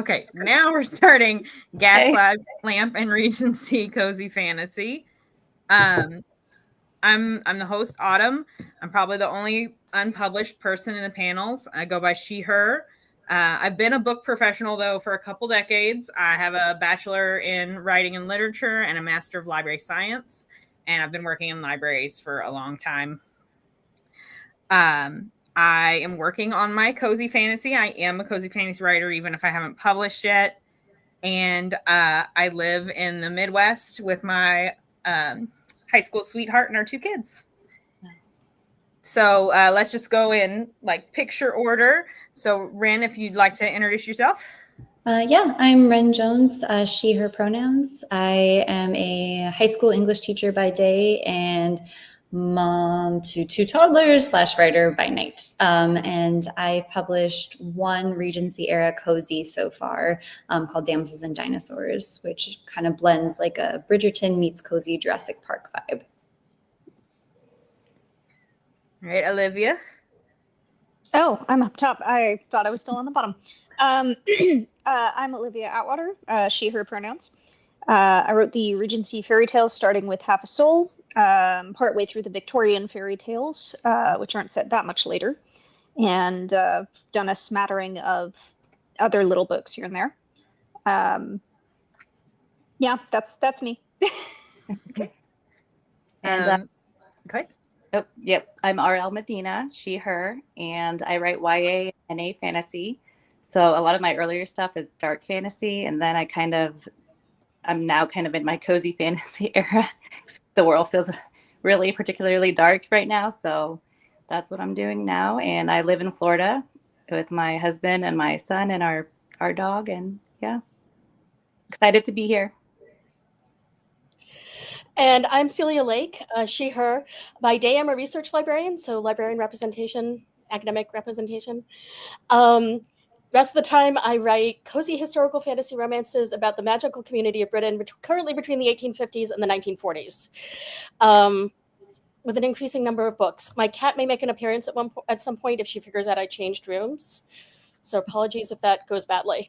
Okay, now we're starting Okay. Gaslamp and Regency Cozy Fantasy. I'm the host, Autumn. I'm probably the only unpublished person in the panels. I go by she, her. I've been a book professional though for a couple decades. I have a bachelor in writing and literature and a master of library science, and I've been working in libraries for a long time. I am working on my cozy fantasy. I am a cozy fantasy writer, even if I haven't published yet. And I live in the Midwest with my high school sweetheart and our two kids. So let's just go in like picture order. So Ren, if you'd like to introduce yourself. Yeah, I'm Ren Jones, she, her pronouns. I am a high school English teacher by day and mom to two toddlers / writer by night. And I've published one Regency era cozy so far called Damsels and Dinosaurs, which kind of blends like a Bridgerton meets cozy Jurassic Park vibe. All right, Olivia. Oh, I'm up top. I thought I was still on the bottom. I'm Olivia Atwater, she, her pronouns. I wrote the Regency fairy tales starting with Half a Soul, partway through the Victorian fairy tales, which aren't set that much later, and done a smattering of other little books here and there. Yeah, that's me. And okay. Oh, yep. I'm RL Medina, she, her, and I write YA and NA fantasy. So a lot of my earlier stuff is dark fantasy, and then I'm now kind of in my cozy fantasy era. The world feels really particularly dark right now, so that's what I'm doing now. And I live in Florida with my husband and my son and our dog, and yeah, excited to be here. And I'm Celia Lake, she, her. By day, I'm a research librarian, so librarian representation, academic representation. Rest of the time, I write cozy historical fantasy romances about the magical community of Britain, currently between the 1850s and the 1940s, with an increasing number of books. My cat may make an appearance at some point if she figures out I changed rooms. So apologies if that goes badly.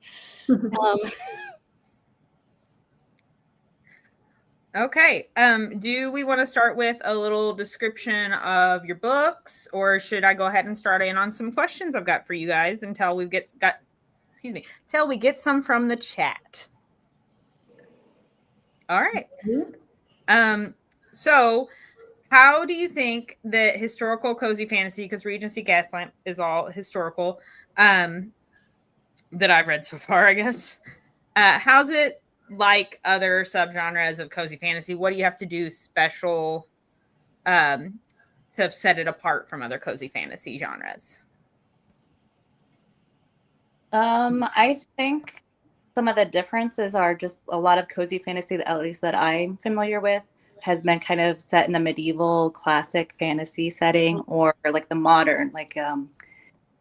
Okay. Do we want to start with a little description of your books, or should I go ahead and start in on some questions I've got for you guys until we get some from the chat? All right. So how do you think that historical cozy fantasy, because Regency Gaslamp is all historical, that I've read so far, I guess, how's it like other subgenres of cozy fantasy? What do you have to do special to set it apart from other cozy fantasy genres? I think some of the differences are just a lot of cozy fantasy, at least that I'm familiar with, has been kind of set in the medieval classic fantasy setting, or like the modern, like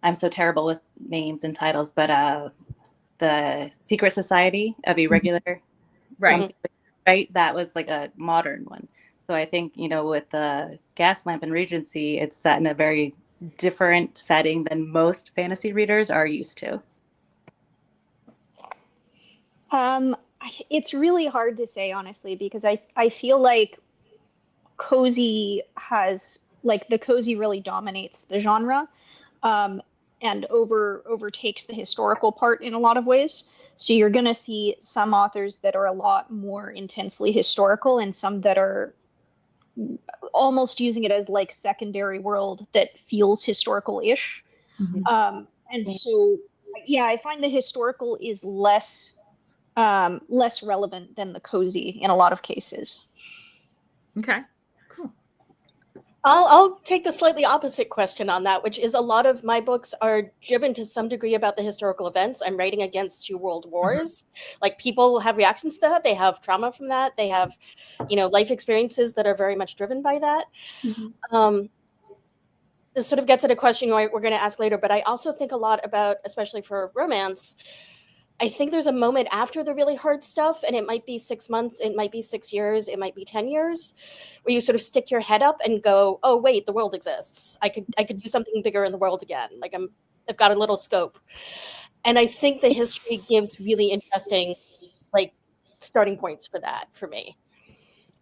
I'm so terrible with names and titles, but the Secret Society of Irregular, right? That was like a modern one. So I think, with the Gaslamp and Regency, it's set in a very different setting than most fantasy readers are used to. It's really hard to say, honestly, because I feel like cozy the cozy really dominates the genre, and overtakes the historical part in a lot of ways. So you're going to see some authors that are a lot more intensely historical, and some that are almost using it as like secondary world that feels historical-ish. Mm-hmm. And so, yeah, I find the historical is less relevant than the cozy in a lot of cases. Okay, cool. I'll take the slightly opposite question on that, which is a lot of my books are driven to some degree about the historical events. I'm writing against 2 world wars. Mm-hmm. Like, people have reactions to that. They have trauma from that. They have, life experiences that are very much driven by that. Mm-hmm. This sort of gets at a question we're going to ask later, but I also think a lot about, especially for romance, I think there's a moment after the really hard stuff, and it might be 6 months, it might be 6 years, it might be 10 years, where you sort of stick your head up and go, oh, wait, the world exists. I could do something bigger in the world again. Like, I'm they've got a little scope. And I think the history gives really interesting, like, starting points for that for me.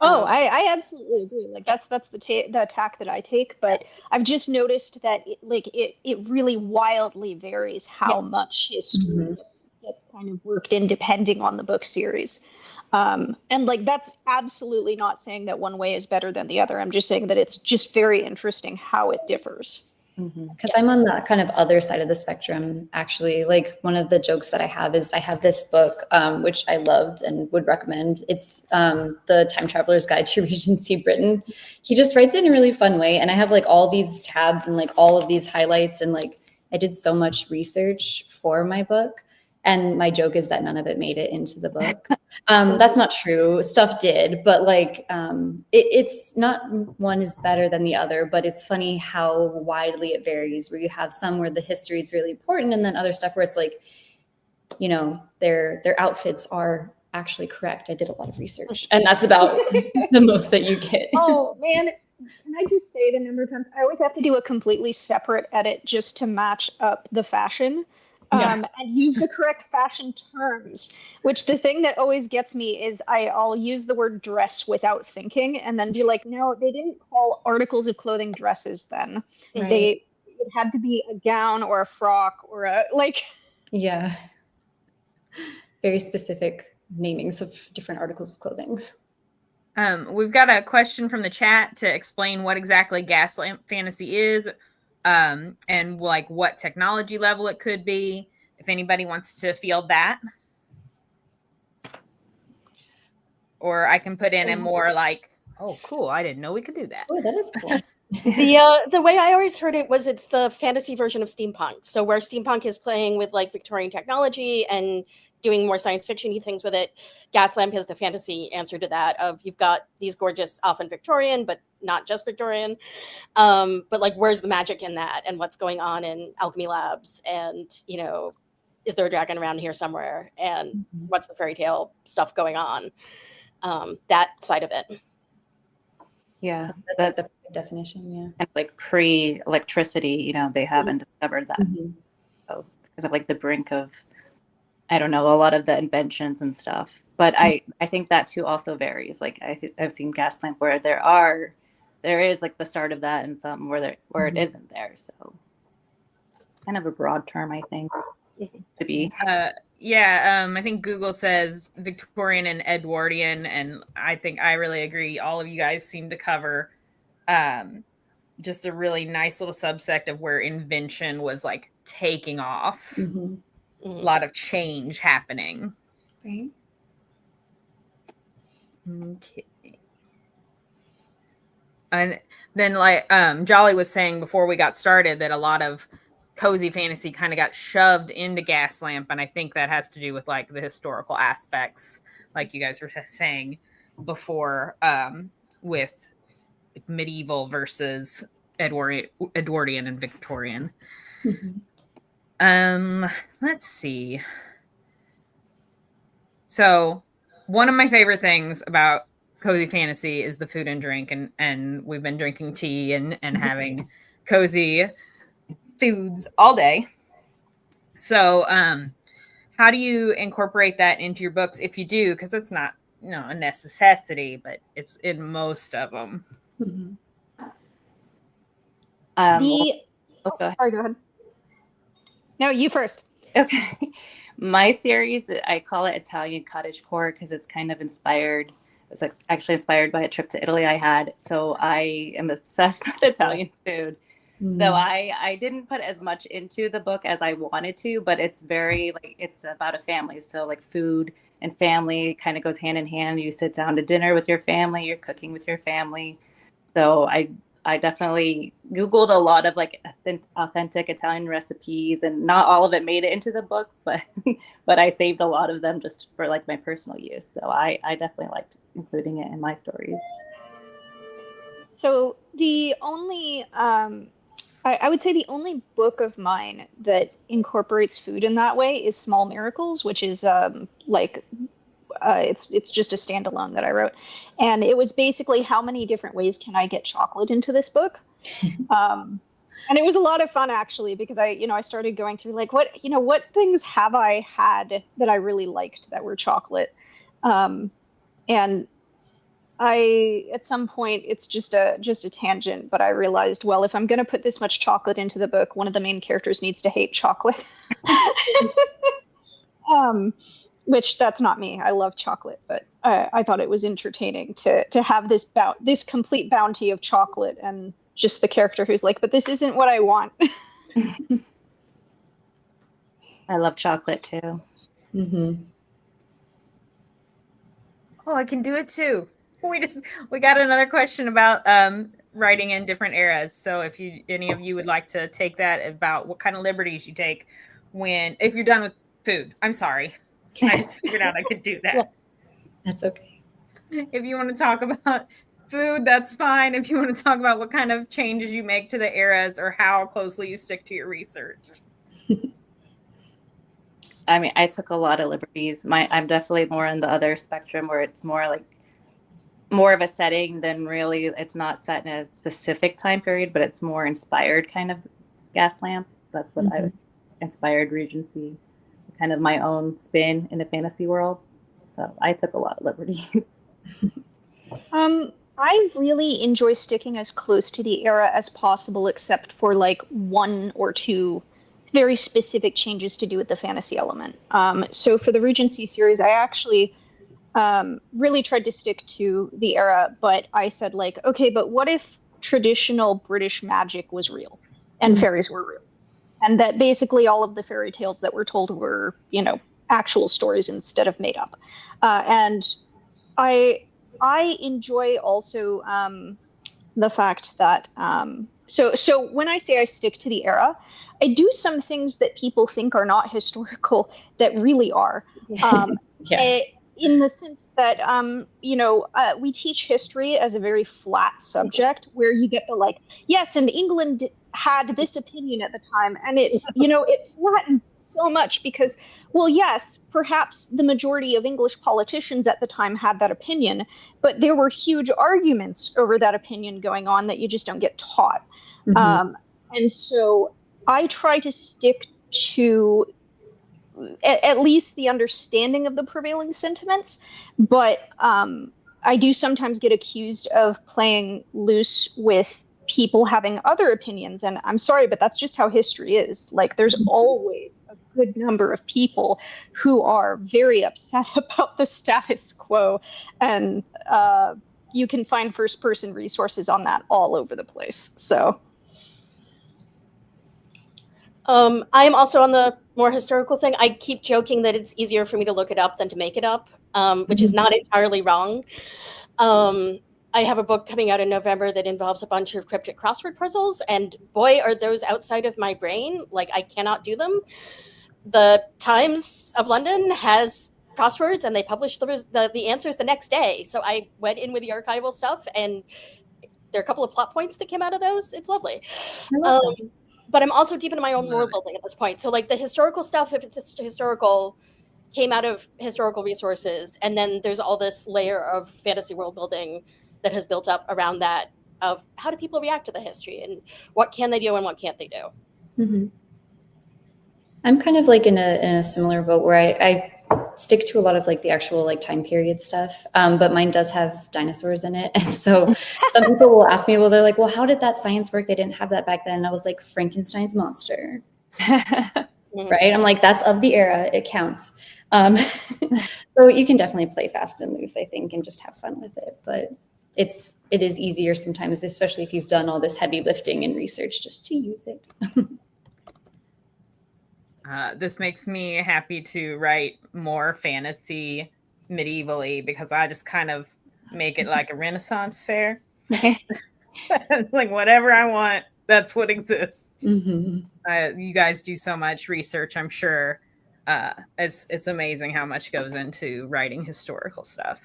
Oh, I absolutely agree. Like that's the attack that I take, but I've just noticed that it really wildly varies how Yes. much history Mhm. gets kind of worked in depending on the book series. And like that's absolutely not saying that one way is better than the other. I'm just saying that it's just very interesting how it differs. Because I'm on the kind of other side of the spectrum, actually. Like one of the jokes that I have is I have this book, which I loved and would recommend. It's The Time Traveler's Guide to Regency Britain. He just writes it in a really fun way. And I have like all these tabs and like all of these highlights. And like I did so much research for my book. And my joke is that none of it made it into the book. That's not true. Stuff did, but like it's not one is better than the other, but it's funny how widely it varies, where you have some where the history is really important and then other stuff where it's like, you know, their outfits are actually correct. I did a lot of research, and that's about the most that you get. Oh man, can I just say the number of times I always have to do a completely separate edit just to match up the fashion. And use the correct fashion terms, which the thing that always gets me is I'll use the word dress without thinking and then be like, no, they didn't call articles of clothing dresses then. Right. It had to be a gown or a frock or a like. Yeah. Very specific namings of different articles of clothing. We've got a question from the chat to explain what exactly Gaslamp Fantasy is, and like what technology level it could be. If anybody wants to field that, or I can put in a more like, oh, cool! I didn't know we could do that. Oh, that is cool. The way I always heard it was it's the fantasy version of steampunk. So where steampunk is playing with like Victorian technology and doing more science fiction-y things with it, Gaslamp is the fantasy answer to that. Of you've got these gorgeous, often Victorian, but not just Victorian. But like, where's the magic in that, and what's going on in alchemy labs, and you know, is there a dragon around here somewhere, and what's the fairy tale stuff going on? That side of it. Yeah, That's like the perfect definition. Yeah. kind of like pre-electricity, you know, they haven't discovered that. Mhm. So it's kind of like the brink of, I don't know, a lot of the inventions and stuff. But I think that too also varies. Like I've seen Gaslamp where there is like the start of that and some where it isn't there. So kind of a broad term, I think, to be. I think Google says Victorian and Edwardian, and I think I really agree. All of you guys seem to cover just a really nice little subsect of where invention was like taking off. Mm-hmm. A lot of change happening. Right. Okay. And then like Jolly was saying before we got started that a lot of cozy fantasy kind of got shoved into Gaslamp, and I think that has to do with like the historical aspects, like you guys were saying before, with medieval versus Edwardian and Victorian. Let's see. So one of my favorite things about cozy fantasy is the food and drink, and we've been drinking tea and having cozy foods all day. So how do you incorporate that into your books if you do? Because it's not, you know, a necessity, but it's in most of them. Sorry, go ahead. go ahead. No, you first. Okay. My series, I call it Italian Cottagecore because it's kind of inspired. It's actually inspired by a trip to Italy I had. So I am obsessed with Italian food. So I didn't put as much into the book as I wanted to, but it's very like, it's about a family. So like food and family kind of goes hand in hand. You sit down to dinner with your family, you're cooking with your family. So I definitely Googled a lot of like authentic Italian recipes, and not all of it made it into the book, but I saved a lot of them just for like my personal use. So I definitely liked including it in my stories. So the only I would say the only book of mine that incorporates food in that way is Small Miracles, which is it's just a standalone that I wrote, and it was basically how many different ways can I get chocolate into this book. And it was a lot of fun actually, because I started going through like what things have I had that I really liked that were chocolate. And at some point it's just a tangent, but I realized, well, if I'm going to put this much chocolate into the book, one of the main characters needs to hate chocolate. um which that's not me. I love chocolate, but I thought it was entertaining to have this complete bounty of chocolate, and just the character who's like, but this isn't what I want. I love chocolate too. Mm-hmm. Oh, I can do it too. We got another question about writing in different eras. So if any of you would like to take that, about what kind of liberties you take if you're done with food. I'm sorry. I just figured out I could do that. That's okay. If you want to talk about food, that's fine. If you want to talk about what kind of changes you make to the eras or how closely you stick to your research. I mean, I took a lot of liberties. I'm definitely more on the other spectrum, where it's more of a setting than really, it's not set in a specific time period, but it's more inspired kind of Gaslamp. That's what I inspired Regency, kind of my own spin in a fantasy world. So I took a lot of liberties. I really enjoy sticking as close to the era as possible, except for like one or two very specific changes to do with the fantasy element. So for the Regency series, I actually really tried to stick to the era, but I said like, okay, but what if traditional British magic was real and fairies were real? And that basically all of the fairy tales that were told were, actual stories instead of made up. And I enjoy also the fact that so when I say I stick to the era, I do some things that people think are not historical that really are. Yes. In the sense that we teach history as a very flat subject, where you get the like, yes, and England had this opinion at the time, and it's it flattens so much because, well, yes, perhaps the majority of English politicians at the time had that opinion, but there were huge arguments over that opinion going on that you just don't get taught. And so I try to stick to at least the understanding of the prevailing sentiments, but I do sometimes get accused of playing loose with people having other opinions, and I'm sorry, but that's just how history is. Like, there's always a good number of people who are very upset about the status quo, and you can find first-person resources on that all over the place. So I am also on the more historical thing. I keep joking that it's easier for me to look it up than to make it up, which is not entirely wrong. I have a book coming out in November that involves a bunch of cryptic crossword puzzles, and boy, are those outside of my brain. Like, I cannot do them. The Times of London has crosswords, and they publish the answers the next day. So I went in with the archival stuff, and there are a couple of plot points that came out of those. It's lovely. But I'm also deep into my own world building at this point. So like the historical stuff, if it's historical, came out of historical resources. And then there's all this layer of fantasy world building that has built up around that, of how do people react to the history and what can they do and what can't they do. I'm kind of like in a similar boat where I stick to a lot of like the actual like time period stuff, but mine does have dinosaurs in it. And so some people will ask me, well, they're like, well, how did that science work? They didn't have that back then. And I was like, Frankenstein's monster. Right? I'm like, that's of the era. It counts. So you can definitely play fast and loose, I think, and just have fun with it. But it is easier sometimes, especially if you've done all this heavy lifting and research, just to use it. This makes me happy to write more fantasy medievally, because I just kind of make it like a Renaissance fair. It's like whatever I want, that's what exists. You guys do so much research, I'm sure. It's amazing how much goes into writing historical stuff.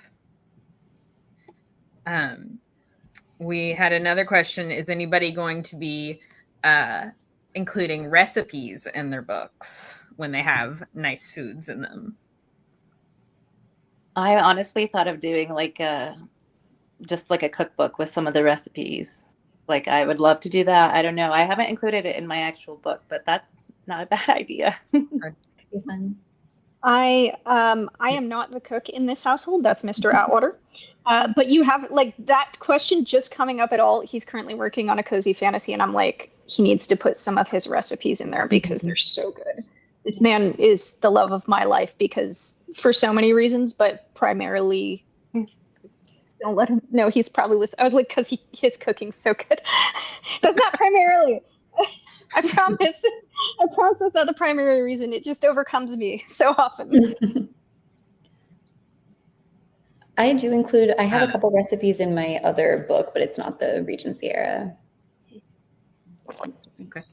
We had another question. Is anybody going to be including recipes in their books when they have nice foods in them? I honestly thought of doing just like a cookbook with some of the recipes. Like, I would love to do that. I don't know. I haven't included it in my actual book, but that's not a bad idea. Could be fun. I am not the cook in this household. That's Mr. Atwater. But you have like that question just coming up at all. He's currently working on a cozy fantasy, and I'm like, he needs to put some of his recipes in there because they're so good. This man is the love of my life because for so many reasons, but primarily don't let him know he's probably listening. I was like, because his cooking's so good. That's not primarily. I promise. I promise that's not the primary reason. It just overcomes me so often. I do include, I have a couple recipes in my other book, but it's not the Regency era. Okay.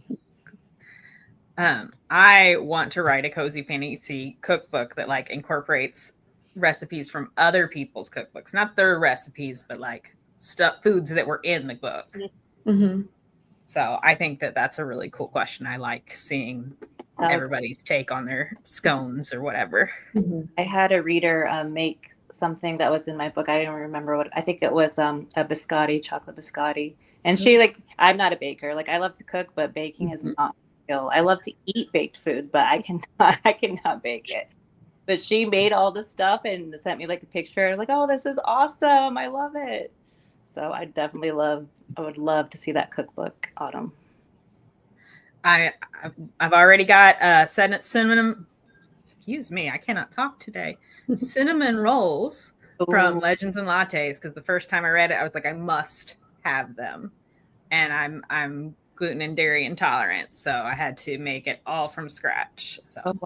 I want to write a cozy fantasy cookbook that like incorporates recipes from other people's cookbooks, not their recipes, but like foods that were in the book. Mm-hmm. So I think that that's a really cool question. I like seeing everybody's take on their scones or whatever. Mm-hmm. I had a reader make something that was in my book. I don't remember what, I think it was a biscotti, chocolate biscotti. And she like, I'm not a baker. Like I love to cook, but baking is not my skill. I love to eat baked food, but I cannot bake it. But she made all the stuff and sent me like a picture. Like, oh, this is awesome. I love it. So I would love to see that cookbook, Autumn. I've already got cinnamon. Excuse me, I cannot talk today. Cinnamon rolls from Legends and Lattes, because the first time I read it, I was like, I must have them, and I'm gluten and dairy intolerant, so I had to make it all from scratch. So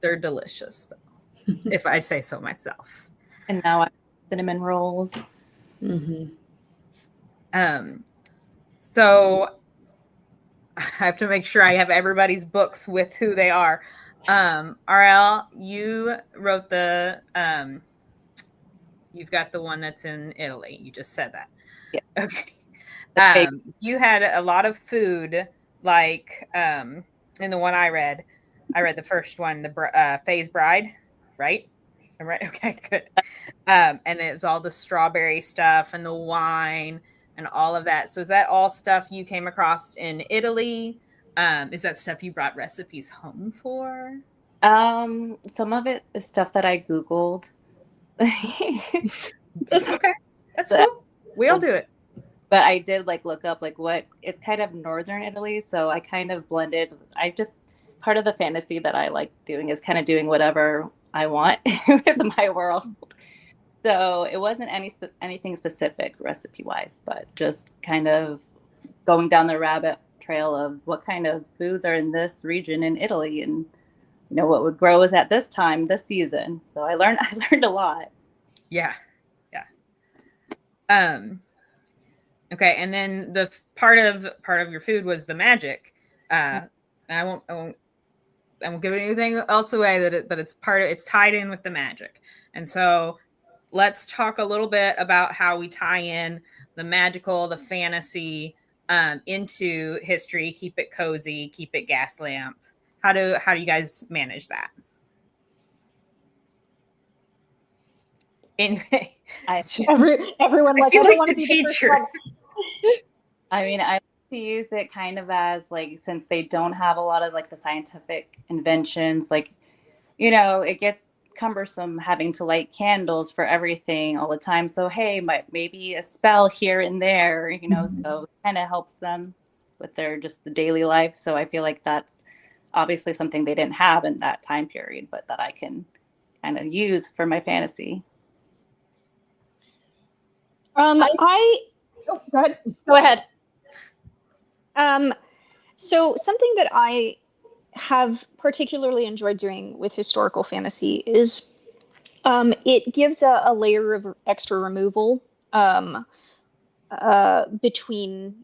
they're delicious, though, if I say so myself. And now I have cinnamon rolls. Mm-hmm. So I have to make sure I have everybody's books with who they are. RL, you wrote you've got the one that's in Italy. You just said that. Yeah. Okay. You had a lot of food, like in the one I read the first one, the Faye's Bride, right? I'm right. Okay, good. And it was all the strawberry stuff and the wine and all of that. So is that all stuff you came across in Italy? Is that stuff you brought recipes home for? Some of it is stuff that I Googled. Okay, that's cool. We all do it. But I did like look up like what it's kind of northern Italy, so I kind of blended. Part of the fantasy that I like doing is kind of doing whatever I want with my world. So it wasn't anything specific recipe wise, but just kind of going down the rabbit trail of what kind of foods are in this region in Italy, and what would grow is at this time, this season. So I learned a lot. Yeah. Okay, and then the part of your food was the magic. And I won't give anything else away but it's tied in with the magic. And so let's talk a little bit about how we tie in the magical, the fantasy into history, keep it cozy, keep it Gaslamp. How do you guys manage that? Anyway, everyone like, I don't want to be the teacher. I mean, I like to use it kind of as like, since they don't have a lot of like the scientific inventions, like, it gets cumbersome having to light candles for everything all the time. So, hey, maybe a spell here and there, so it kind of helps them with their just the daily life. So I feel like that's obviously something they didn't have in that time period, but that I can kind of use for my fantasy. Go ahead. So something that I have particularly enjoyed doing with historical fantasy is it gives a layer of extra removal between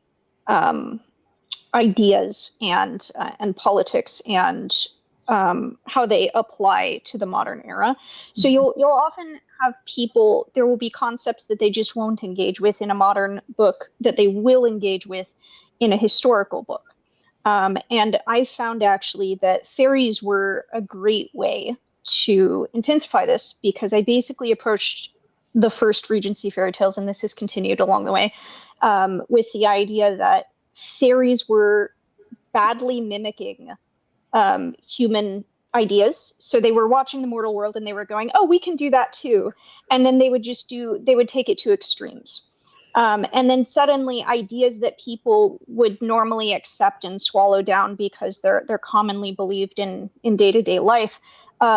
ideas and politics and how they apply to the modern era. So you'll often have people, there will be concepts that they just won't engage with in a modern book that they will engage with in a historical book. And I found actually that fairies were a great way to intensify this, because I basically approached the first Regency fairy tales, and this has continued along the way, with the idea that fairies were badly mimicking human ideas. So they were watching the mortal world and they were going, oh, we can do that too. And then they would take it to extremes. And then suddenly ideas that people would normally accept and swallow down because they're commonly believed in day-to-day life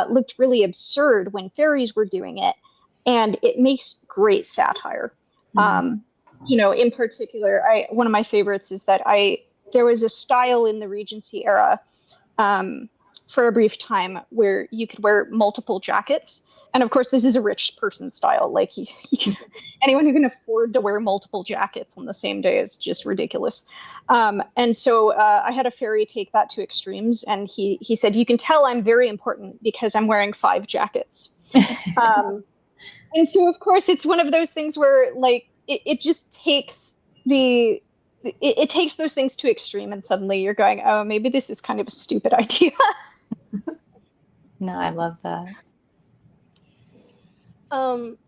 looked really absurd when fairies were doing it. And it makes great satire. In particular, one of my favorites is that there was a style in the Regency era for a brief time where you could wear multiple jackets. And of course, this is a rich person style. Like anyone who can afford to wear multiple jackets on the same day is just ridiculous. And so I had a fairy take that to extremes, and he said, "You can tell I'm very important because I'm wearing 5 jackets." And so, of course, it's one of those things where like it just takes it takes those things to extreme, and suddenly you're going, "Oh, maybe this is kind of a stupid idea." No, I love that.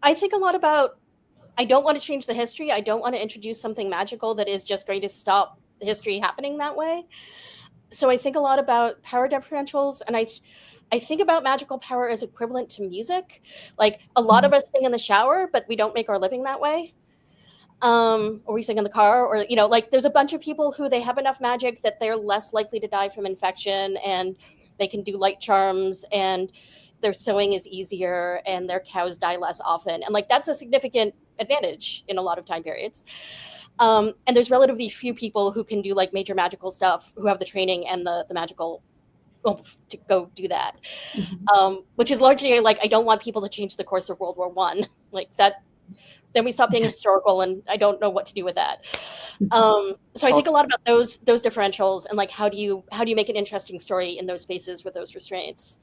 I think a lot about, I don't want to change the history. I don't want to introduce something magical that is just going to stop history happening that way. So I think a lot about power differentials, and I think about magical power as equivalent to music. Like a lot of us sing in the shower, but we don't make our living that way. Or we sing in the car, or like there's a bunch of people who they have enough magic that they're less likely to die from infection, and they can do light charms, and their sewing is easier, and their cows die less often, and like that's a significant advantage in a lot of time periods. And there's relatively few people who can do like major magical stuff, who have the training and the magical to go do that. Which is largely like, I don't want people to change the course of World War I, like that. Then we stop being historical, and I don't know what to do with that. So I think a lot about those differentials, and like how do you make an interesting story in those spaces with those restraints,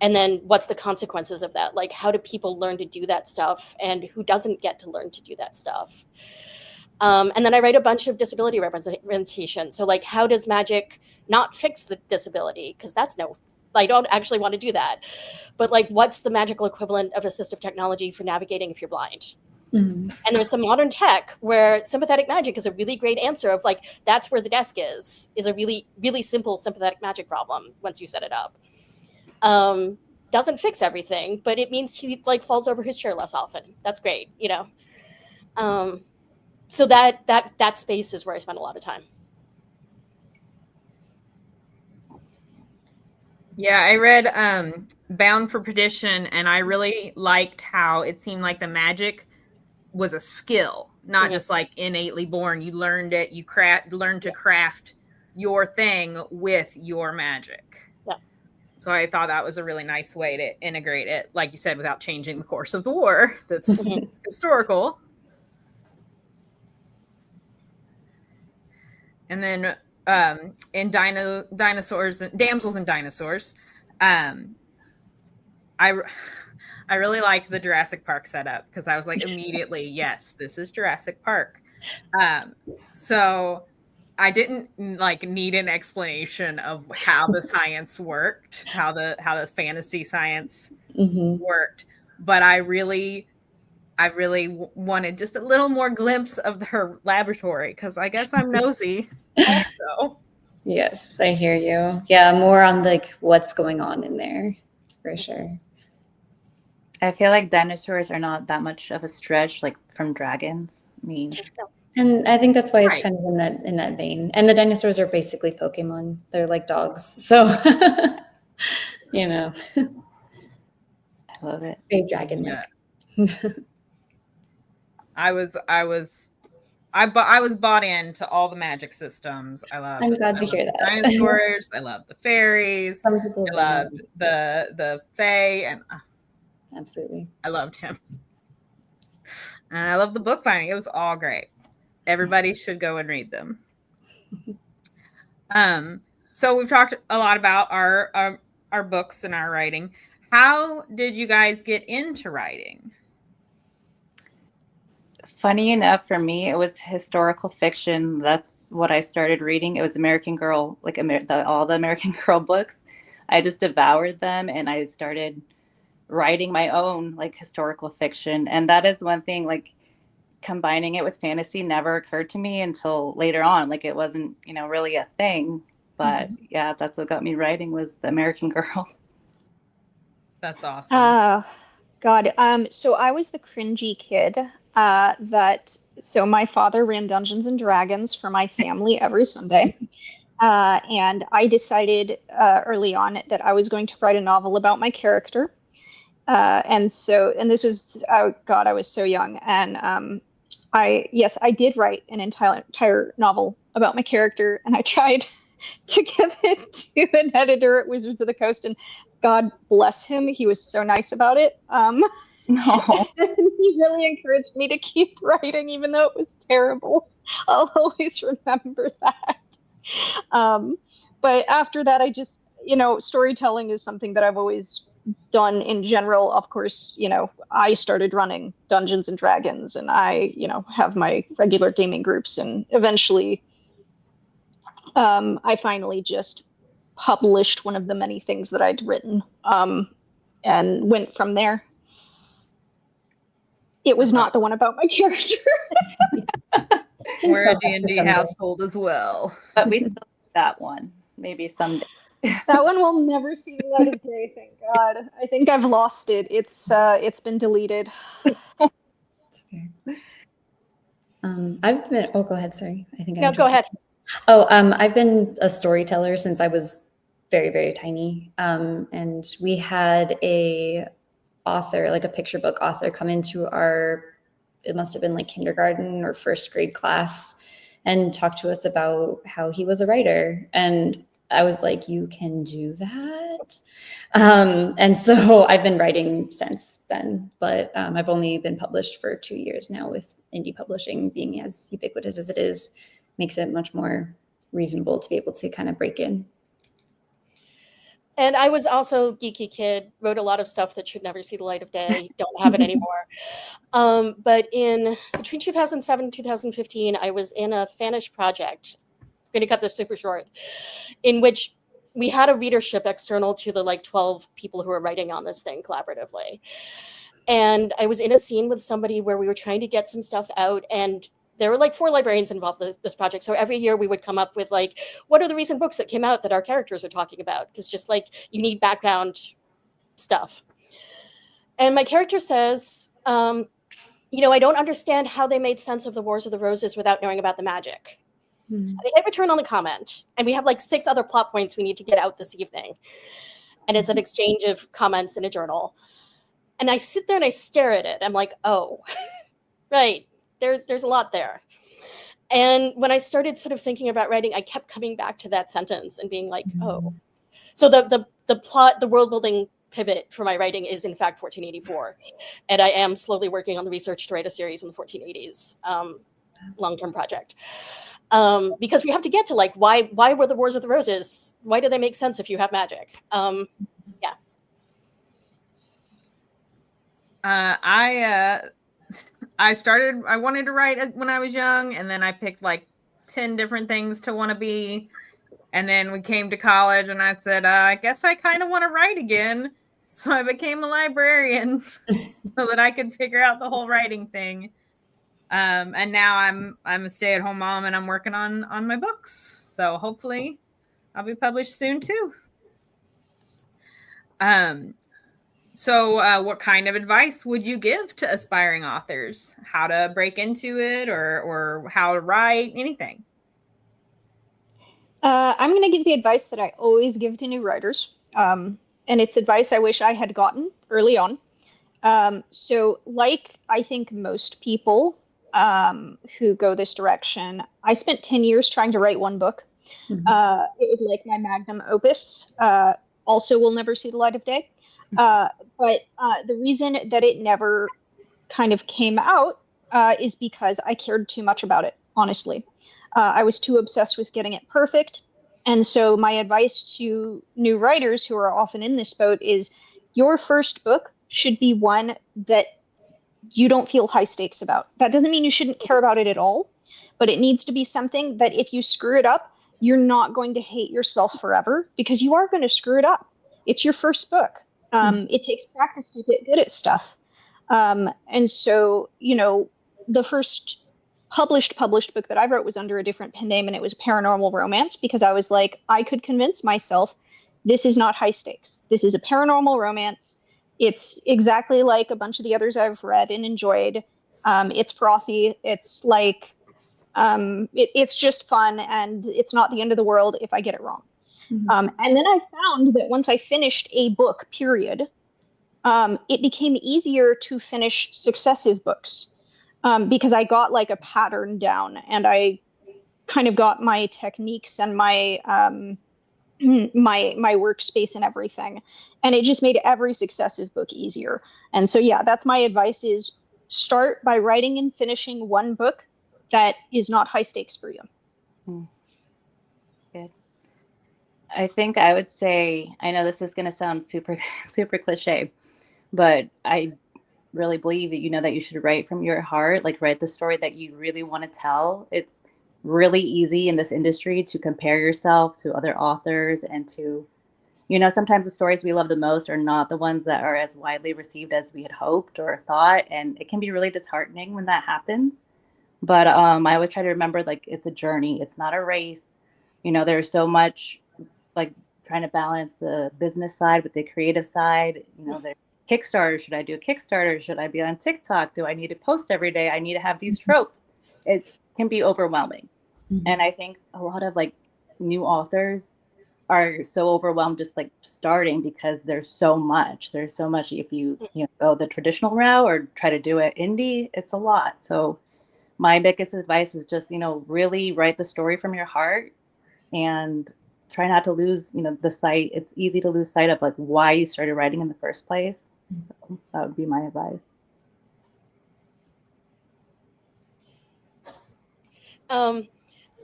and then what's the consequences of that? Like how do people learn to do that stuff, and who doesn't get to learn to do that stuff? And then I write a bunch of disability representation. So like how does magic not fix the disability? Because I don't actually want to do that. But like, what's the magical equivalent of assistive technology for navigating if you're blind? And there's some modern tech where sympathetic magic is a really great answer of like, that's where the desk is a really, really simple sympathetic magic problem once you set it up. Doesn't fix everything, but it means he like falls over his chair less often. That's great, So that space is where I spend a lot of time. Yeah, I read Bound for Perdition, and I really liked how it seemed like the magic was a skill, not just like innately born. You learned it, you learned to craft your thing with your magic. Yeah. So I thought that was a really nice way to integrate it, like you said, without changing the course of the war. That's historical. And then in Damsels and Dinosaurs, I really liked the Jurassic Park setup, because I was like, immediately, yes, this is Jurassic Park. So I didn't like need an explanation of how the science worked, how the fantasy science worked, but I really wanted just a little more glimpse of her laboratory, because I guess I'm nosy also. Yes, I hear you. Yeah, more on like what's going on in there, for sure. I feel like dinosaurs are not that much of a stretch, like from dragons. I mean, and I think that's why it's kind of in that vein. And the dinosaurs are basically Pokemon. They're like dogs, so I love it. big dragon. Yeah. I was bought into all the magic systems. I'm glad to hear that. Dinosaurs. I love the fairies. I loved the fae, and absolutely, I loved him. And I love the bookbinding. It was all great. Everybody should go and read them. So we've talked a lot about our books and our writing. How did you guys get into writing? Funny enough, for me, it was historical fiction. That's what I started reading. It was American Girl, like all the American Girl books. I just devoured them, and I started writing my own like historical fiction. And that is one thing, like, combining it with fantasy never occurred to me until later on. Like it wasn't, really a thing. But yeah, that's what got me writing was the American Girl. That's awesome. God. So I was the cringy kid so my father ran Dungeons and Dragons for my family every Sunday. And I decided early on that I was going to write a novel about my character. And this was, oh God, I was so young. And I did write an entire novel about my character, and I tried to give it to an editor at Wizards of the Coast, and God bless him, he was so nice about it. No. He really encouraged me to keep writing, even though it was terrible. I'll always remember that. But after that, I just, storytelling is something that I've always done in general. Of course, I started running Dungeons and Dragons, and I, have my regular gaming groups, and eventually I finally just published one of the many things that I'd written, and went from there. It was not the one about my character. We're a D&D household as well. But we still do that one. Maybe someday. That one will never see the light of day, thank God. I think I've lost it. It's been deleted. That's fair. I've been. Oh, go ahead. Sorry. I think. No, go ahead. Oh, I've been a storyteller since I was very, very tiny. And we had a author, like a picture book author, come into it must have been like kindergarten or first grade class, and talk to us about how he was a writer. And I was like, you can do that? And so I've been writing since then, but I've only been published for 2 years now, with indie publishing being as ubiquitous as it is, makes it much more reasonable to be able to kind of break in. And I was also a geeky kid, wrote a lot of stuff that should never see the light of day, don't have it anymore. But between 2007 and 2015, I was in a fanish project, I'm going to cut this super short, in which we had a readership external to the 12 people who were writing on this thing collaboratively. And I was in a scene with somebody where we were trying to get some stuff out, and there were 4 librarians involved in this project. So every year we would come up with what are the recent books that came out that our characters are talking about? Because just you need background stuff. And my character says, I don't understand how they made sense of the Wars of the Roses without knowing about the magic. And I hit return on the comment, and we have 6 other plot points we need to get out this evening. And it's an exchange of comments in a journal. And I sit there and I stare at it. I'm like, oh, right. There's a lot there. And when I started sort of thinking about writing, I kept coming back to that sentence and being like, oh. So the plot, the world building pivot for my writing is in fact 1484. And I am slowly working on the research to write a series in the 1480s, long-term project. Because we have to get to why were the Wars of the Roses? Why do they make sense if you have magic? Yeah. I wanted to write when I was young, and then I picked 10 different things to want to be. And then we came to college, and I said, I guess I kind of want to write again. So I became a librarian so that I could figure out the whole writing thing. And now I'm a stay-at-home mom, and I'm working on my books. So hopefully I'll be published soon too. So what kind of advice would you give to aspiring authors? How to break into it, or how to write, anything? I'm going to give the advice that I always give to new writers. And it's advice I wish I had gotten early on. So I think most people who go this direction, I spent 10 years trying to write one book. It was my magnum opus. Also will never see the light of day. But the reason that it never kind of came out is because I cared too much about it, honestly. I was too obsessed with getting it perfect. And so my advice to new writers who are often in this boat is your first book should be one that you don't feel high stakes about. That doesn't mean you shouldn't care about it at all, but it needs to be something that if you screw it up, you're not going to hate yourself forever, because you are going to screw it up. It's your first book. It takes practice to get good at stuff. And so, the first published book that I wrote was under a different pen name, and it was paranormal romance, because I was like, I could convince myself this is not high stakes. This is a paranormal romance. It's exactly like a bunch of the others I've read and enjoyed. It's frothy. It's like it's just fun, and it's not the end of the world if I get it wrong. And then I found that once I finished a book, period, it became easier to finish successive books, because I got like a pattern down, and I kind of got my techniques and my my workspace and everything, and it just made every successive book easier. And so yeah, that's my advice: is start by writing and finishing one book that is not high stakes for you. Good. I think I would say, I know this is going to sound super cliche, but I really believe that that you should write from your heart, like write the story that you really want to tell. It's really easy in this industry to compare yourself to other authors, and to sometimes the stories we love the most are not the ones that are as widely received as we had hoped or thought, and it can be really disheartening when that happens. But I always try to remember, like, it's a journey, it's not a race. There's so much, like, trying to balance the business side with the creative side. The Kickstarter, should I do a Kickstarter? Should I be on TikTok? Do I need to post every day? I need to have these tropes. It can be overwhelming. And I think a lot of like new authors are so overwhelmed just like starting, because there's so much. If you go the traditional route or try to do it indie, it's a lot. So my biggest advice is just, really write the story from your heart, and try not to lose, the sight. It's easy to lose sight of like why you started writing in the first place. So that would be my advice.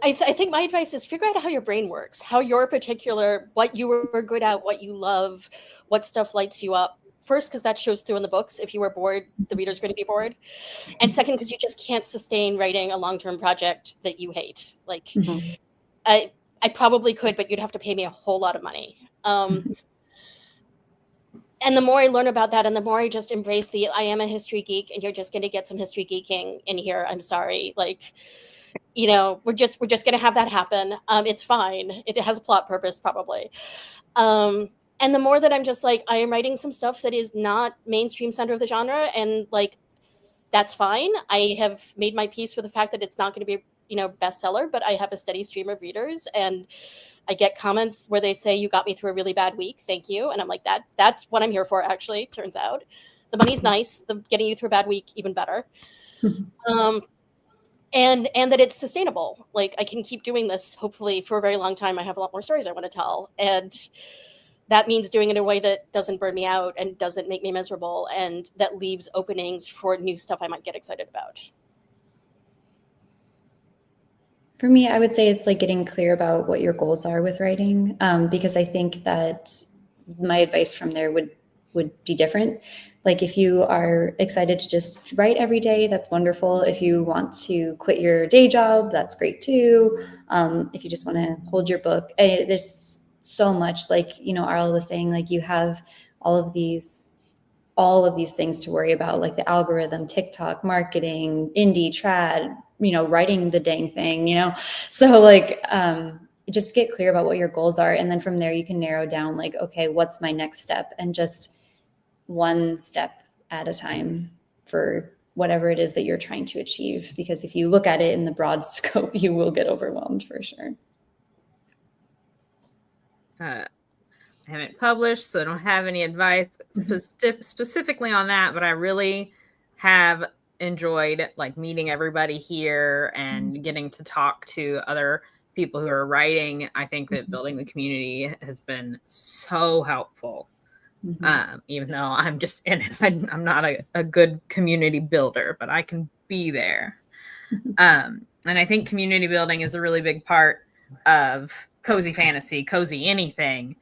I think my advice is figure out how your brain works, how your particular, what you were good at, what you love, what stuff lights you up. First, because that shows through in the books. If you were bored, the reader's going to be bored. And second, because you just can't sustain writing a long-term project that you hate. Like, I probably could, but you'd have to pay me a whole lot of money. And the more I learn about that, and the more I just embrace I am a history geek, and you're just going to get some history geeking in here. I'm sorry. Like, we're just going to have that happen. It's fine. It has a plot purpose, probably. And the more that I'm just like, I am writing some stuff that is not mainstream center of the genre, and like, that's fine. I have made my peace with the fact that it's not going to be, bestseller, but I have a steady stream of readers, and I get comments where they say, you got me through a really bad week. Thank you. And I'm like, that's what I'm here for, actually, turns out. The money's nice. The getting you through a bad week, even better. And that it's sustainable. Like, I can keep doing this, hopefully, for a very long time. I have a lot more stories I want to tell. And that means doing it in a way that doesn't burn me out and doesn't make me miserable, and that leaves openings for new stuff I might get excited about. For me, I would say it's like getting clear about what your goals are with writing, because I think that my advice from there would be different. Like, if you are excited to just write every day, that's wonderful. If you want to quit your day job, that's great too. If you just want to hold your book, there's so much, like, Arl was saying, like, you have all of these things to worry about, like the algorithm, TikTok, marketing, indie, trad, writing the dang thing, So like, just get clear about what your goals are. And then from there, you can narrow down, like, okay, what's my next step? And just one step at a time for whatever it is that you're trying to achieve. Because if you look at it in the broad scope, you will get overwhelmed for sure. I haven't published, so I don't have any advice specifically on that, but I really have enjoyed like meeting everybody here and getting to talk to other people who are writing. I think that building the community has been so helpful. Even though I'm just in it, I'm not a good community builder, but I can be there. And I think community building is a really big part of cozy fantasy, cozy anything.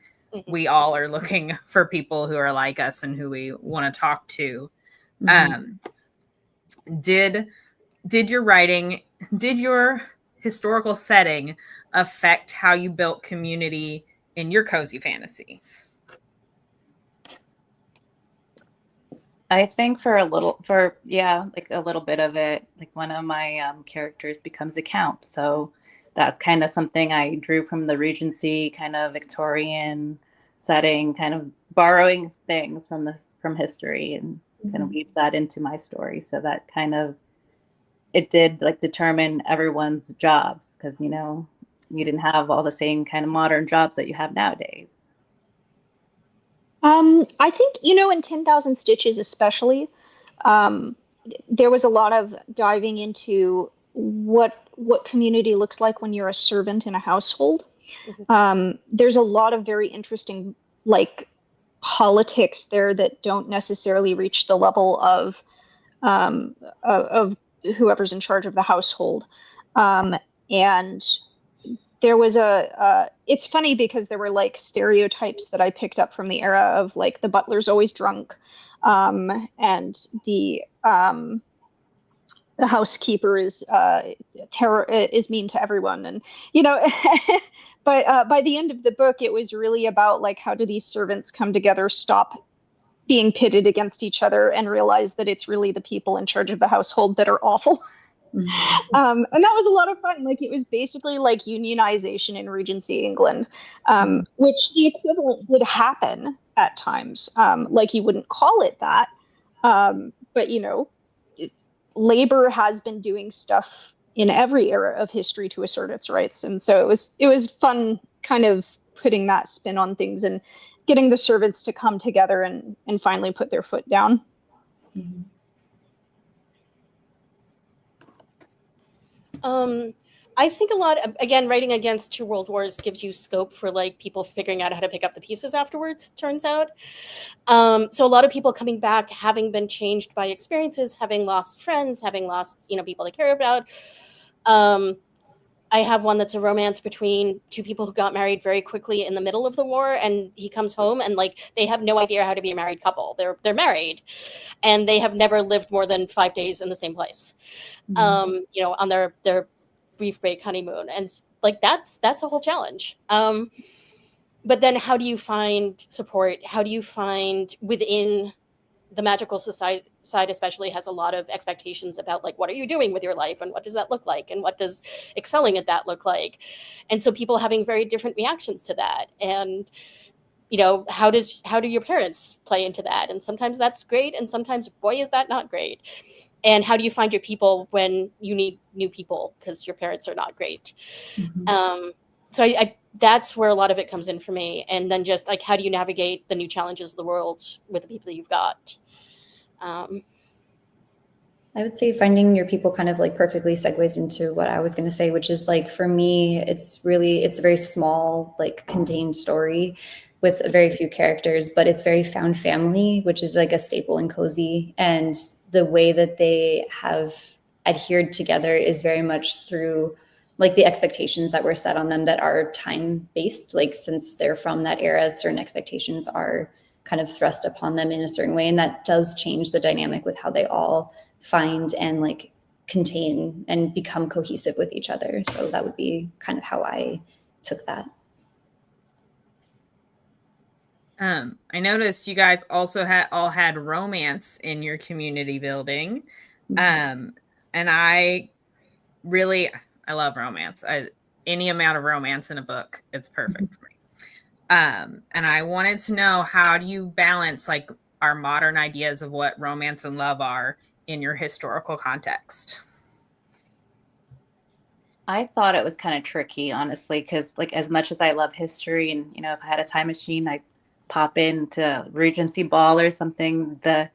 We all are looking for people who are like us and who we want to talk to. Did your historical setting affect how you built community in your cozy fantasies? I think like a little bit of it, like one of my characters becomes a count. So that's kind of something I drew from the Regency kind of Victorian setting, kind of borrowing things from history and kind of weave that into my story. So that kind of it did like determine everyone's jobs because you didn't have all the same kind of modern jobs that you have nowadays. I think, in 10,000 Stitches especially, um, there was a lot of diving into what community looks like when you're a servant in a household. There's a lot of very interesting like politics there that don't necessarily reach the level of whoever's in charge of the household. And there was it's funny because there were like stereotypes that I picked up from the era of like the butler's always drunk, and the housekeeper is mean to everyone, and but by the end of the book it was really about like how do these servants come together, stop being pitted against each other, and realize that it's really the people in charge of the household that are awful. And that was a lot of fun. Like it was basically like unionization in Regency England, which the equivalent did happen at times. Like you wouldn't call it that, but labor has been doing stuff in every era of history to assert its rights, and so it was fun, kind of putting that spin on things and getting the servants to come together and finally put their foot down. Mm-hmm. I think a lot of, again, writing against two world wars gives you scope for like people figuring out how to pick up the pieces afterwards, turns out. So a lot of people coming back having been changed by experiences, having lost friends, having lost people they care about. I have one that's a romance between two people who got married very quickly in the middle of the war, and he comes home and like they have no idea how to be a married couple. They're married and they have never lived more than 5 days in the same place. On their brief break honeymoon, and like that's a whole challenge. But then how do you find support? How do you find within the magical society side especially has a lot of expectations about like what are you doing with your life and what does that look like and what does excelling at that look like, and so people having very different reactions to that, and how do your parents play into that, and sometimes that's great and sometimes boy is that not great, and how do you find your people when you need new people because your parents are not great. So I that's where a lot of it comes in for me, and then just like how do you navigate the new challenges of the world with the people that you've got. I would say finding your people kind of like perfectly segues into what I was going to say, which is like, for me, it's a very small, like contained story with very few characters, but it's very found family, which is like a staple in Cozy. And the way that they have adhered together is very much through like the expectations that were set on them that are time-based. Like since they're from that era, certain expectations are kind of thrust upon them in a certain way. And that does change the dynamic with how they all find and like contain and become cohesive with each other. So that would be kind of how I took that. I noticed you guys also all had romance in your community building. And I love romance. Any amount of romance in a book, it's perfect for me. And I wanted to know, how do you balance like our modern ideas of what romance and love are in your historical context? I thought it was kind of tricky, honestly, because like as much as I love history and if I had a time machine, I'd pop into Regency Ball or something, the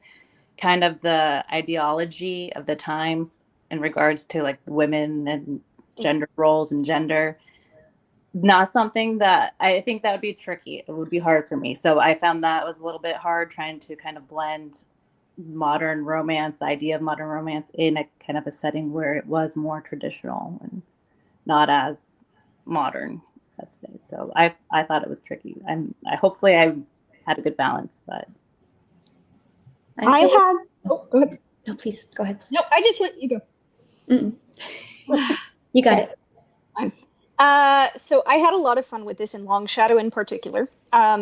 kind of the ideology of the times in regards to like women and gender roles and gender, not something that I think that would be tricky. It would be hard for me. So I found that was a little bit hard, trying to kind of blend modern romance, the idea of modern romance, in a kind of a setting where it was more traditional and not as modern. So I thought it was tricky. Hopefully I had a good balance, but Go ahead. No, please go ahead. No, I just let you go. You got it. Fine. So I had a lot of fun with this in Long Shadow in particular.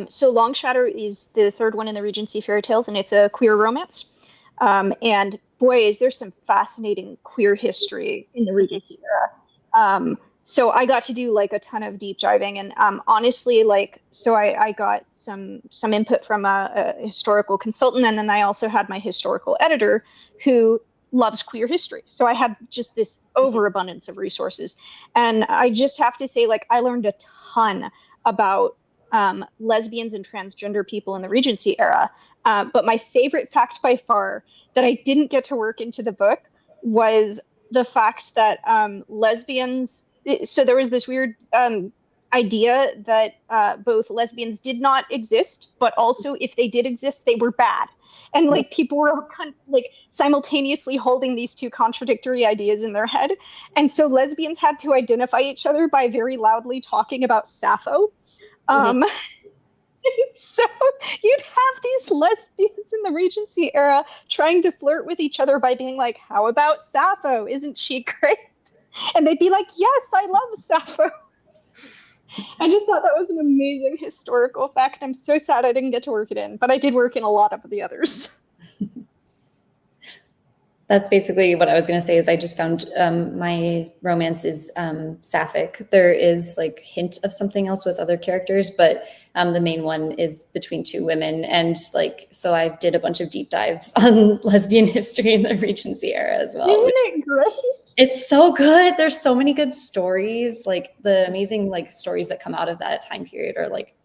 So Long Shadow is the third one in the Regency fairy tales, and it's a queer romance. And boy, is there some fascinating queer history in the Regency era. So I got to do like a ton of deep diving, and honestly, like, so I got some input from a historical consultant, and then I also had my historical editor who loves queer history. So I had just this overabundance of resources, and I just have to say, like, I learned a ton about lesbians and transgender people in the Regency era. But my favorite fact by far that I didn't get to work into the book was the fact that lesbians. So there was this weird idea that both lesbians did not exist, but also if they did exist, they were bad. And like people were like simultaneously holding these two contradictory ideas in their head. And so lesbians had to identify each other by very loudly talking about Sappho. So you'd have these lesbians in the Regency era trying to flirt with each other by being like, how about Sappho? Isn't she great? And they'd be like, yes, I love Sappho. I just thought that was an amazing historical fact. I'm so sad I didn't get to work it in, but I did work in a lot of the others. That's basically what I was going to say. Is I just found my romance is sapphic. There is like hint of something else with other characters, but the main one is between two women. And like, so I did a bunch of deep dives on lesbian history in the Regency era as well. Isn't it great? It's so good. There's so many good stories. Like the amazing like stories that come out of that time period are like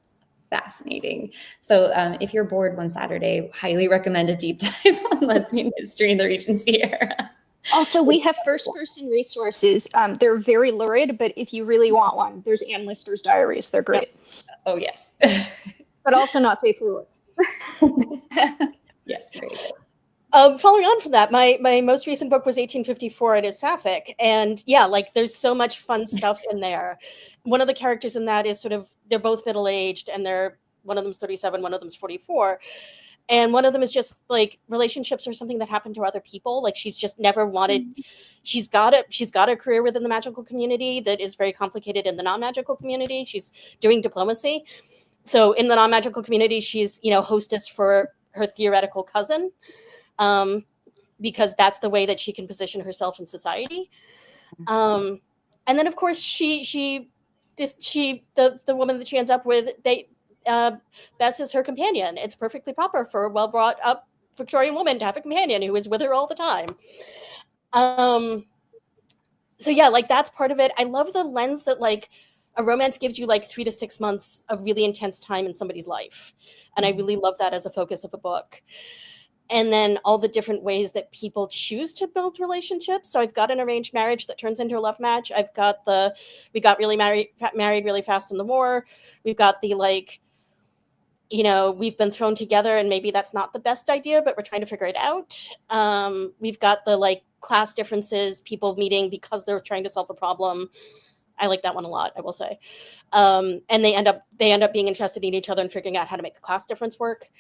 fascinating. So if you're bored one Saturday, highly recommend a deep dive on lesbian history in the Regency era. Also, we have first-person resources. They're very lurid, but if you really want one, there's Anne Lister's diaries. They're great. Oh, yes. But also not safe for work. Yes, very good. Following on from that, my most recent book was 1854. It is sapphic. And yeah, like there's so much fun stuff in there. One of the characters in that is sort of, they're both middle-aged, and one of them's 37, one of them's 44. And one of them is just like relationships are something that happened to other people. Like she's just never wanted, she's got a career within the magical community that is very complicated in the non-magical community. She's doing diplomacy. So in the non-magical community, she's, hostess for her theoretical cousin. Because that's the way that she can position herself in society. And then of course the woman that she ends up with, Bess is her companion. It's perfectly proper for a well brought up Victorian woman to have a companion who is with her all the time. So yeah, like that's part of it. I love the lens that like a romance gives you like 3 to 6 months of really intense time in somebody's life. And I really love that as a focus of a book. And then all the different ways that people choose to build relationships. So I've got an arranged marriage that turns into a love match. I've got we got really married really fast in the war. We've got the like, we've been thrown together and maybe that's not the best idea, but we're trying to figure it out. We've got the like class differences, people meeting because they're trying to solve a problem. I like that one a lot, I will say. And they end up being interested in each other and figuring out how to make the class difference work.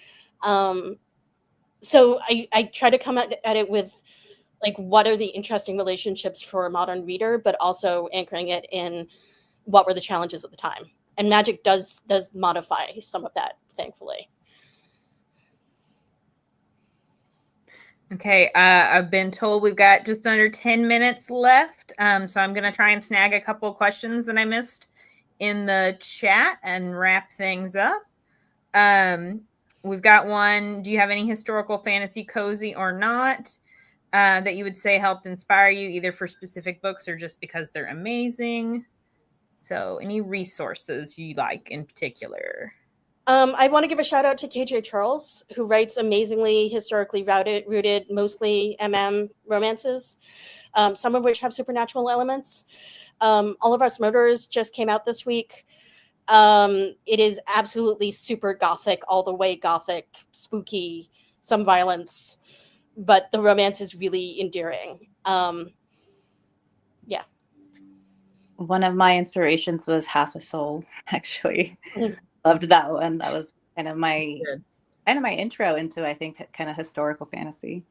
So I try to come at it with like, what are the interesting relationships for a modern reader, but also anchoring it in what were the challenges at the time. And magic does modify some of that, thankfully. Okay, I've been told we've got just under 10 minutes left. So I'm going to try and snag a couple of questions that I missed in the chat and wrap things up. We've got one. Do you have any historical fantasy, cozy or not, that you would say helped inspire you either for specific books or just because they're amazing? So any resources you like in particular? I want to give a shout out to KJ Charles, who writes amazingly historically rooted, mostly romances, some of which have supernatural elements. All of Us Murderers just came out this week. It is absolutely super gothic, all the way gothic, spooky, some violence, but the romance is really endearing. Yeah. One of my inspirations was Half a Soul, actually. Loved that one. That was kind of my intro into, I think, kind of historical fantasy.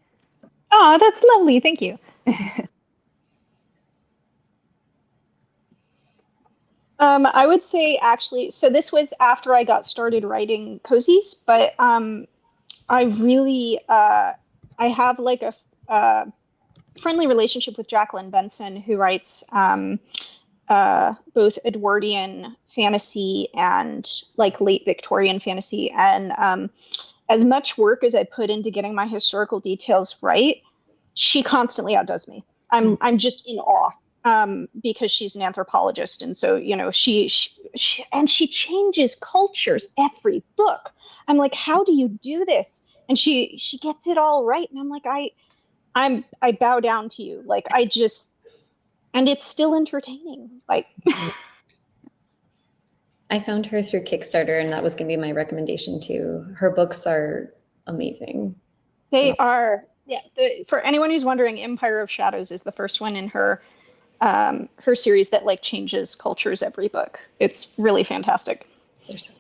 Oh, that's lovely. Thank you. I would say actually, so this was after I got started writing cozies, but I really I have like a friendly relationship with Jacqueline Benson, who writes both Edwardian fantasy and like late Victorian fantasy. And as much work as I put into getting my historical details right, she constantly outdoes me. I'm just in awe, because she's an anthropologist, and so she changes cultures every book. I'm like, how do you do this? And she gets it all right, and I'm like, I bow down to you. Like, and it's still entertaining. Like, I found her through Kickstarter, and that was going to be my recommendation too. Her books are amazing. they are, yeah. For anyone who's wondering, Empire of Shadows is the first one in her series that like changes cultures every book. It's really fantastic. They're so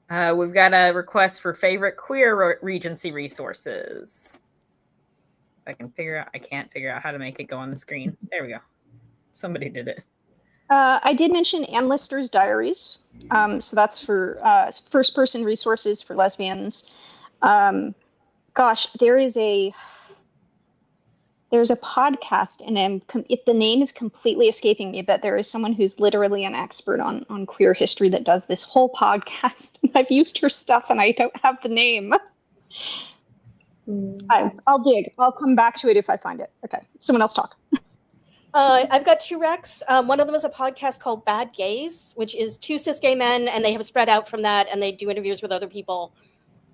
good. We've got a request for favorite queer Regency resources. I can't figure out how to make it go on the screen. There we go. Somebody did it. I did mention Ann Lister's Diaries. So that's for first-person resources for lesbians. Gosh, there's a podcast, and the name is completely escaping me, but there is someone who's literally an expert on queer history that does this whole podcast. I've used her stuff, and I don't have the name. I'll dig. I'll come back to it if I find it. Okay, someone else talk. I've got two recs. One of them is a podcast called Bad Gays, which is two cis gay men, and they have spread out from that, and they do interviews with other people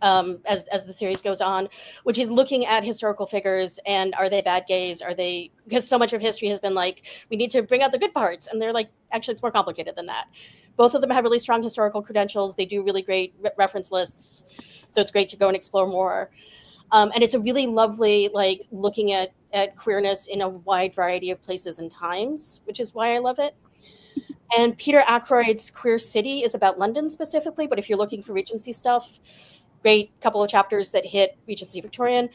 as the series goes on, which is looking at historical figures and are they bad gays? Are they, because so much of history has been like, we need to bring out the good parts, and they're like, actually, it's more complicated than that. Both of them have really strong historical credentials. They do really great reference lists, so it's great to go and explore more. And it's a really lovely, like, looking at queerness in a wide variety of places and times, which is why I love it. And Peter Ackroyd's Queer City is about London specifically, but if you're looking for Regency stuff, great couple of chapters that hit Regency Victorian.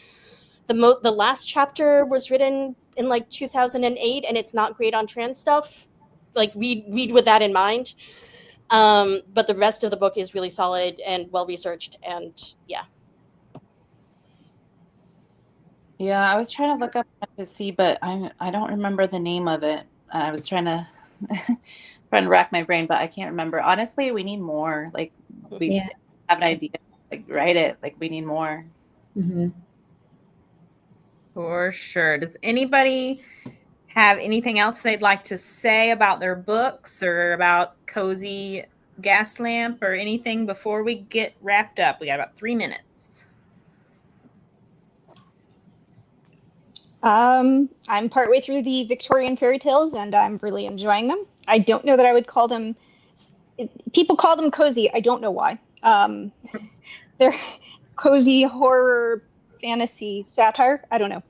The last chapter was written in like 2008, and it's not great on trans stuff. Like, read with that in mind. But the rest of the book is really solid and well-researched, and yeah. Yeah, I was trying to look up to see, but I don't remember the name of it. I was trying to rack my brain, but I can't remember. Honestly, we need more. Like, we have an idea, like, write it. Like, we need more. Mm-hmm. For sure. Does anybody have anything else they'd like to say about their books or about Cozy Gaslamp or anything before we get wrapped up? We got about 3 minutes. I'm partway through the Victorian fairy tales, and I'm really enjoying them. I don't know that I would call them, people call them cozy. I don't know why. They're cozy horror, fantasy, satire. I don't know.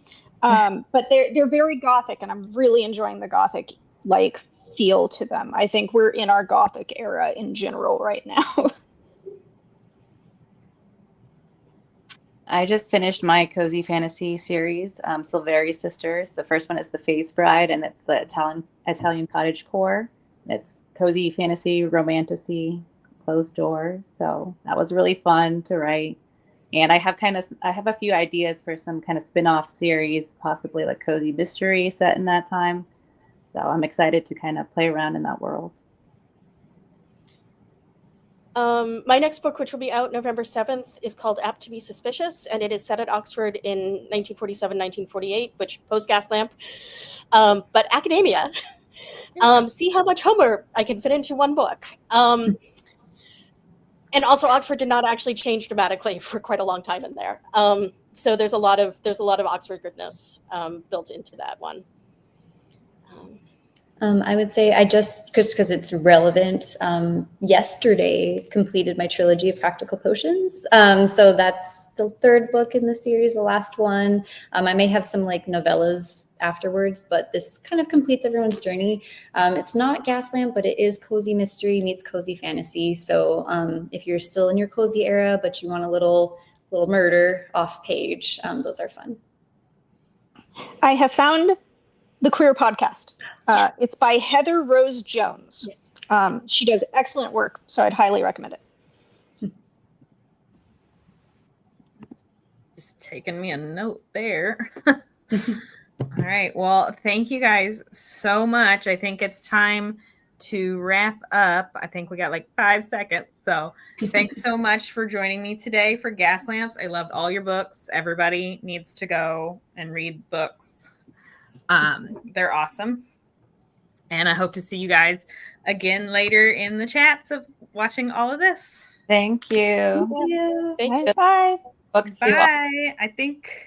But they're very gothic, and I'm really enjoying the gothic like feel to them. I think we're in our gothic era in general right now. I just finished my cozy fantasy series, Silveri Sisters. The first one is The Phase Bride, and it's the Italian cottage core. It's cozy fantasy, romantasy, closed door. So that was really fun to write. And I have a few ideas for some kind of spin-off series, possibly like cozy mystery set in that time. So I'm excited to kind of play around in that world. My next book, which will be out November 7th, is called Apt to be Suspicious, and it is set at Oxford in 1947-1948, which post-Gaslamp, but academia. See how much Homer I can fit into one book. And also, Oxford did not actually change dramatically for quite a long time in there. So there's a lot of Oxford goodness built into that one. I would say I just because it's relevant, yesterday completed my trilogy of practical potions. So that's the third book in the series, the last one. I may have some like novellas afterwards, but this kind of completes everyone's journey. It's not Gaslamp, but it is cozy mystery meets cozy fantasy. So if you're still in your cozy era, but you want a little murder off page, those are fun. I have found the Queer Podcast. It's by Heather Rose Jones. Yes. She does excellent work, so I'd highly recommend it. Just taking me a note there. All right. Well, thank you guys so much. I think it's time to wrap up. I think we got like 5 seconds. So thanks so much for joining me today for Gaslamps. I loved all your books. Everybody needs to go and read books. They're awesome. And I hope to see you guys again later in the chats of watching all of this. Thank you. Thank you. Bye. Books you all. Bye. I think